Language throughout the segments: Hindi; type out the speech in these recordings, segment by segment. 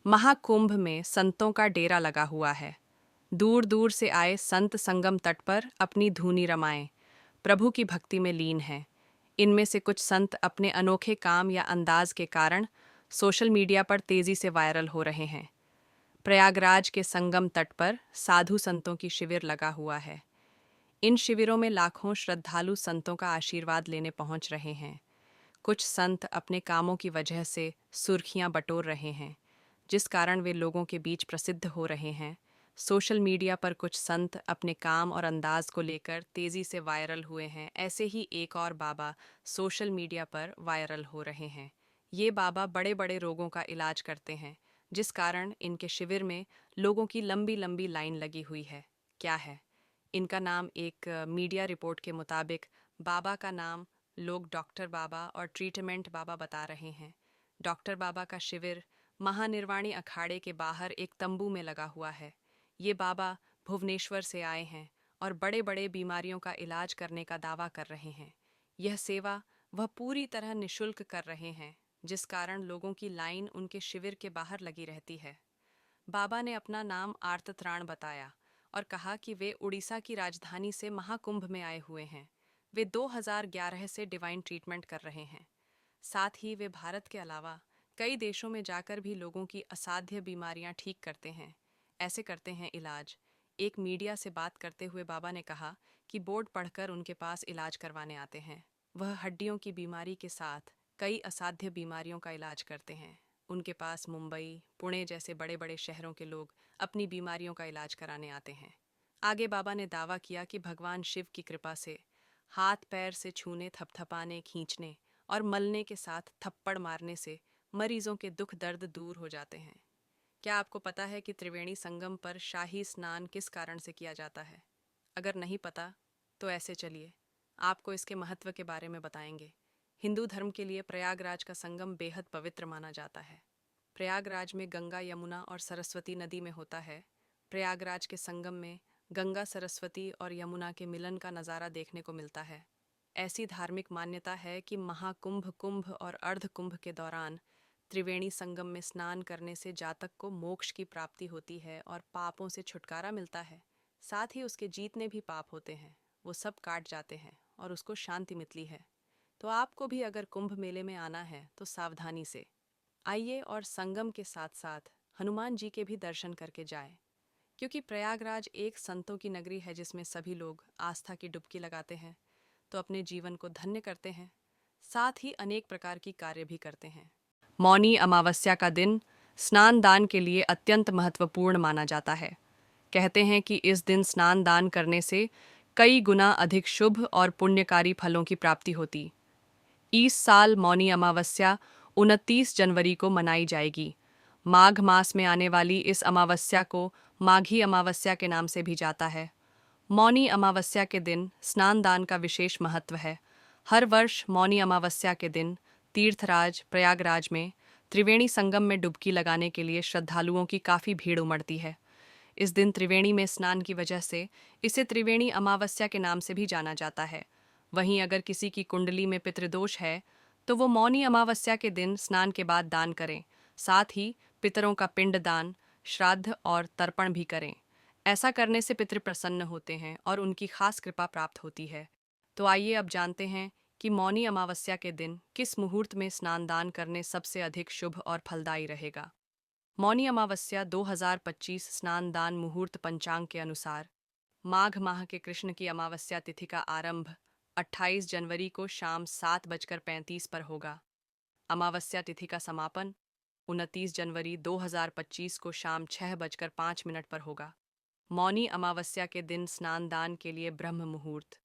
महाकुंभ में संतों का डेरा लगा हुआ है। दूर दूर से आए संत संगम तट पर अपनी धूनी रमाएं, प्रभु की भक्ति में लीन हैं। इनमें से कुछ संत अपने अनोखे काम या अंदाज के कारण सोशल मीडिया पर तेजी से वायरल हो रहे हैं। प्रयागराज के संगम तट पर साधु संतों की शिविर लगा हुआ है। इन शिविरों में लाखों श्रद्धालु संतों का आशीर्वाद लेने पहुंच रहे हैं। कुछ संत अपने कामों की वजह से सुर्खियां बटोर रहे हैं, जिस कारण वे लोगों के बीच प्रसिद्ध हो रहे हैं। सोशल मीडिया पर कुछ संत अपने काम और अंदाज को लेकर तेजी से वायरल हुए हैं। ऐसे ही एक और बाबा सोशल मीडिया पर वायरल हो रहे हैं। ये बाबा बड़े बड़े रोगों का इलाज करते हैं, जिस कारण इनके शिविर में लोगों की लंबी लंबी लाइन लगी हुई है। क्या है इनका नाम? एक मीडिया रिपोर्ट के मुताबिक बाबा का नाम लोग डॉक्टर बाबा और ट्रीटमेंट बाबा बता रहे हैं। डॉक्टर बाबा का शिविर महानिर्वाणी अखाड़े के बाहर एक तंबू में लगा हुआ है। ये बाबा भुवनेश्वर से आए हैं और बड़े बड़े बीमारियों का इलाज करने का दावा कर रहे हैं। यह सेवा वह पूरी तरह निशुल्क कर रहे हैं, जिस कारण लोगों की लाइन उनके शिविर के बाहर लगी रहती है। बाबा ने अपना नाम आर्तत्राण बताया और कहा कि वे उड़ीसा की राजधानी से महाकुंभ में आए हुए हैं। वे 2011 से डिवाइन ट्रीटमेंट कर रहे हैं। साथ ही वे भारत के अलावा कई देशों में जाकर भी लोगों की असाध्य बीमारियां ठीक करते हैं। ऐसे करते हैं इलाज। एक मीडिया से बात करते हुए बाबा ने कहा कि बोर्ड पढ़कर उनके पास इलाज करवाने आते हैं। वह हड्डियों की बीमारी के साथ कई असाध्य बीमारियों का इलाज करते हैं। उनके पास मुंबई, पुणे जैसे बड़े बड़े शहरों के लोग अपनी बीमारियों का इलाज कराने आते हैं। आगे बाबा ने दावा किया कि भगवान शिव की कृपा से हाथ पैर से छूने, थपथपाने, खींचने और मलने के साथ थप्पड़ मारने से मरीजों के दुख दर्द दूर हो जाते हैं। क्या आपको पता है कि त्रिवेणी संगम पर शाही स्नान किस कारण से किया जाता है? अगर नहीं पता तो ऐसे चलिए आपको इसके महत्व के बारे में बताएंगे। हिंदू धर्म के लिए प्रयागराज का संगम बेहद पवित्र माना जाता है। प्रयागराज में गंगा, यमुना और सरस्वती नदी में होता है। प्रयागराज के संगम में गंगा, सरस्वती और यमुना के मिलन का नज़ारा देखने को मिलता है। ऐसी धार्मिक मान्यता है कि महाकुंभ, कुंभ और अर्धकुंभ के दौरान त्रिवेणी संगम में स्नान करने से जातक को मोक्ष की प्राप्ति होती है और पापों से छुटकारा मिलता है। साथ ही उसके जितने भी पाप होते हैं वो सब काट जाते हैं और उसको शांति मिलती है। तो आपको भी अगर कुंभ मेले में आना है तो सावधानी से आइए और संगम के साथ साथ हनुमान जी के भी दर्शन करके जाएं, क्योंकि प्रयागराज एक संतों की नगरी है जिसमें सभी लोग आस्था की डुबकी लगाते हैं तो अपने जीवन को धन्य करते हैं, साथ ही अनेक प्रकार की कार्य भी करते हैं। मौनी अमावस्या का दिन स्नान दान के लिए अत्यंत महत्वपूर्ण माना जाता है। कहते हैं कि इस दिन स्नान दान करने से कई गुना अधिक शुभ और पुण्यकारी फलों की प्राप्ति होती। इस साल मौनी अमावस्या 29 जनवरी को मनाई जाएगी। माघ मास में आने वाली इस अमावस्या को माघी अमावस्या के नाम से भी जाता है। मौनी अमावस्या के दिन स्नान दान का विशेष महत्व है। हर वर्ष मौनी अमावस्या के दिन तीर्थराज प्रयागराज में त्रिवेणी संगम में डुबकी लगाने के लिए श्रद्धालुओं की काफ़ी भीड़ उमड़ती है। इस दिन त्रिवेणी में स्नान की वजह से इसे त्रिवेणी अमावस्या के नाम से भी जाना जाता है। वहीं अगर किसी की कुंडली में पितृदोष है तो वो मौनी अमावस्या के दिन स्नान के बाद दान करें। साथ ही पितरों का पिंड दान, श्राद्ध और तर्पण भी करें। ऐसा करने से पितृ प्रसन्न होते हैं और उनकी खास कृपा प्राप्त होती है। तो आइए अब जानते हैं कि मौनी अमावस्या के दिन किस मुहूर्त में स्नान दान करने सबसे अधिक शुभ और फलदायी रहेगा। मौनी अमावस्या 2025 स्नान दान मुहूर्त पंचांग के अनुसार माघ माह के कृष्ण की अमावस्या तिथि का आरंभ 28 जनवरी को शाम 7:35 पर होगा। अमावस्या तिथि का समापन 29 जनवरी 2025 को शाम 6:05 पर होगा। मौनी अमावस्या के दिन स्नान दान के लिए ब्रह्म मुहूर्त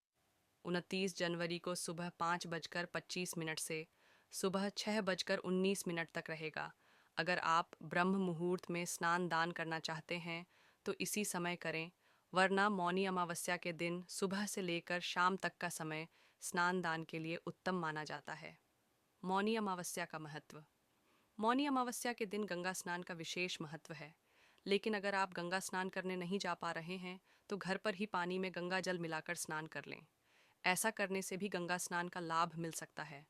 29 जनवरी को सुबह 5:25 से सुबह 6:19 तक रहेगा। अगर आप ब्रह्म मुहूर्त में स्नान दान करना चाहते हैं तो इसी समय करें, वरना मौनी अमावस्या के दिन सुबह से लेकर शाम तक का समय स्नान दान के लिए उत्तम माना जाता है। मौनी अमावस्या का महत्व। मौनी अमावस्या के दिन गंगा स्नान का विशेष महत्व है, लेकिन अगर आप गंगा स्नान करने नहीं जा पा रहे हैं तो घर पर ही पानी में गंगा जल मिलाकर स्नान कर लें। ऐसा करने से भी गंगा स्नान का लाभ मिल सकता है।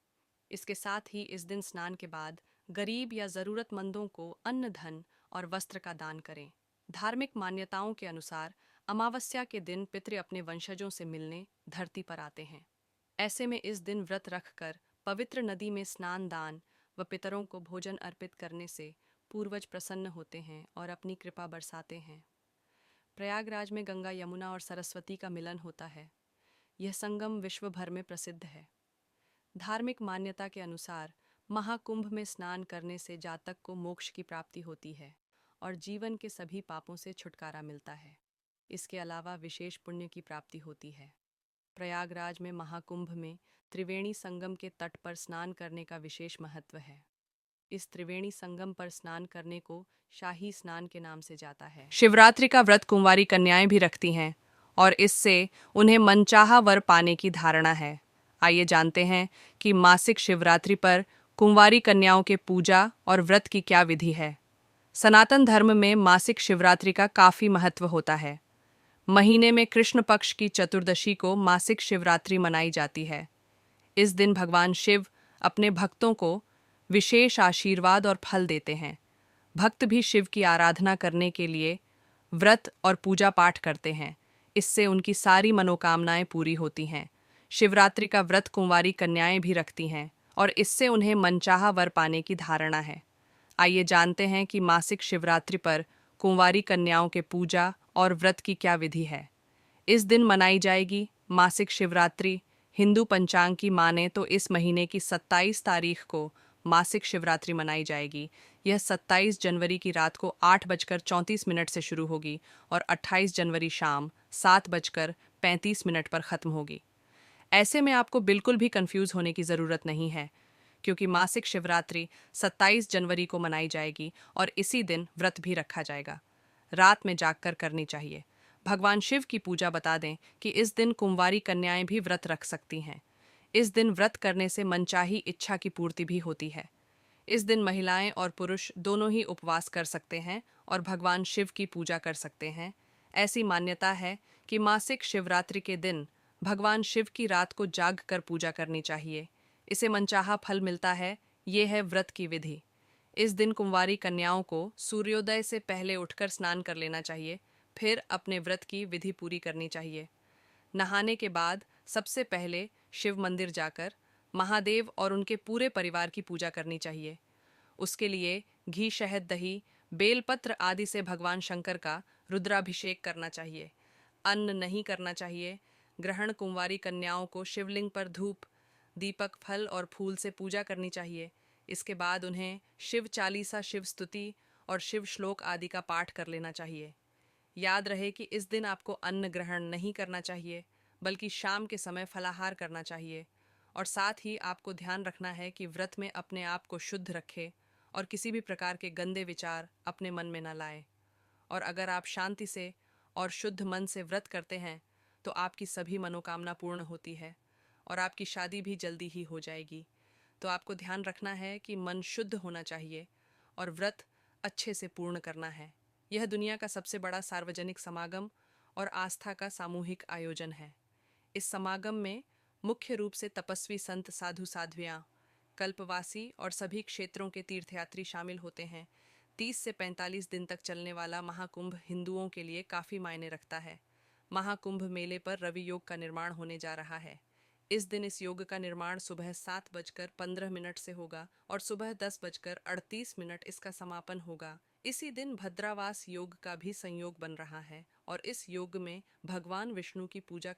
इसके साथ ही इस दिन स्नान के बाद गरीब या ज़रूरतमंदों को अन्न, धन और वस्त्र का दान करें। धार्मिक मान्यताओं के अनुसार अमावस्या के दिन पितृ अपने वंशजों से मिलने धरती पर आते हैं। ऐसे में इस दिन व्रत रखकर पवित्र नदी में स्नान दान व पितरों को भोजन अर्पित करने से पूर्वज प्रसन्न होते हैं और अपनी कृपा बरसाते हैं। प्रयागराज में गंगा, यमुना और सरस्वती का मिलन होता है। यह संगम विश्व भर में प्रसिद्ध है। धार्मिक मान्यता के अनुसार महाकुंभ में स्नान करने से जातक को मोक्ष की प्राप्ति होती है और जीवन के सभी पापों से छुटकारा मिलता है। इसके अलावा विशेष पुण्य की प्राप्ति होती है। प्रयागराज में महाकुंभ में त्रिवेणी संगम के तट पर स्नान करने का विशेष महत्व है। इस त्रिवेणी संगम पर स्नान करने को शाही स्नान के नाम से जाता है। शिवरात्रि का व्रत कुंवारी कन्याएं भी रखती हैं और इससे उन्हें मनचाहा वर पाने की धारणा है। आइए जानते हैं कि मासिक शिवरात्रि पर कुंवारी कन्याओं के पूजा और व्रत की क्या विधि है। सनातन धर्म में मासिक शिवरात्रि का काफी महत्व होता है। महीने में कृष्ण पक्ष की चतुर्दशी को मासिक शिवरात्रि मनाई जाती है। इस दिन भगवान शिव अपने भक्तों को विशेष आशीर्वाद और फल देते हैं। भक्त भी शिव की आराधना करने के लिए व्रत और पूजा पाठ करते हैं। इससे उनकी सारी मनोकामनाएं पूरी होती हैं। शिवरात्रि का व्रत कुंवारी कन्याएं भी रखती हैं और इससे उन्हें मनचाहा वर पाने की धारणा है। आइए जानते हैं कि मासिक शिवरात्रि पर कुंवारी कन्याओं के पूजा और व्रत की क्या विधि है। इस दिन मनाई जाएगी मासिक शिवरात्रि। हिंदू पंचांग की माने तो इस महीने की 27 तारीख को मासिक शिवरात्रि मनाई जाएगी। यह 27 जनवरी की रात को 8:34 से शुरू होगी और 28 जनवरी शाम 7:35 पर ख़त्म होगी। ऐसे में आपको बिल्कुल भी कंफ्यूज होने की ज़रूरत नहीं है, क्योंकि मासिक शिवरात्रि 27 जनवरी को मनाई जाएगी और इसी दिन व्रत भी रखा जाएगा। रात में जागकर करनी चाहिए। भगवान शिव की पूजा बता दें कि इस दिन कुंवारी कन्याएं भी व्रत रख सकती हैं। इस दिन व्रत करने से मनचाही इच्छा की पूर्ति भी होती है। इस दिन महिलाएं और पुरुष दोनों ही उपवास कर सकते हैं और भगवान शिव की पूजा कर सकते हैं। ऐसी मान्यता है कि मासिक शिवरात्रि के दिन भगवान शिव की रात को जाग कर पूजा करनी चाहिए। इसे मनचाहा फल मिलता है। ये है व्रत की विधि। इस दिन कुंवारी कन्याओं को सूर्योदय से पहले उठकर स्नान कर लेना चाहिए, फिर अपने व्रत की विधि पूरी करनी चाहिए। नहाने के बाद सबसे पहले शिव मंदिर जाकर महादेव और उनके पूरे परिवार की पूजा करनी चाहिए। उसके लिए घी, शहद, दही, बेलपत्र आदि से भगवान शंकर का रुद्राभिषेक करना चाहिए। अन्न नहीं करना चाहिए। ग्रहण कुंवारी कन्याओं को शिवलिंग पर धूप, दीपक, फल और फूल से पूजा करनी चाहिए। इसके बाद उन्हें शिव चालीसा, शिव स्तुति और शिव श्लोक आदि का पाठ कर लेना चाहिए। याद रहे कि इस दिन आपको अन्न ग्रहण नहीं करना चाहिए, बल्कि शाम के समय फलाहार करना चाहिए। और साथ ही आपको ध्यान रखना है कि व्रत में अपने आप को शुद्ध रखें और किसी भी प्रकार के गंदे विचार अपने मन में न लाएं। और अगर आप शांति से और शुद्ध मन से व्रत करते हैं तो आपकी सभी मनोकामना पूर्ण होती है और आपकी शादी भी जल्दी ही हो जाएगी। तो आपको ध्यान रखना है कि मन शुद्ध होना चाहिए और व्रत अच्छे से पूर्ण करना है। यह दुनिया का सबसे बड़ा सार्वजनिक समागम और आस्था का सामूहिक आयोजन है। इस समागम में मुख्य रूप से तपस्वी संत, साधु साध्वियाँ, कल्पवासी और सभी क्षेत्रों के तीर्थयात्री शामिल होते हैं। 30 से 45 दिन तक चलने वाला महाकुंभ हिंदुओं के लिए काफ़ी मायने रखता है। महाकुंभ मेले पर रवि योग का निर्माण होने जा रहा है। इस दिन इस योग का निर्माण सुबह 7:15 से होगा और सुबह 10:38 इसका समापन होगा। इसी दिन भद्रावास योग का भी संयोग बन रहा है और इस योग में भगवान विष्णु की पूजा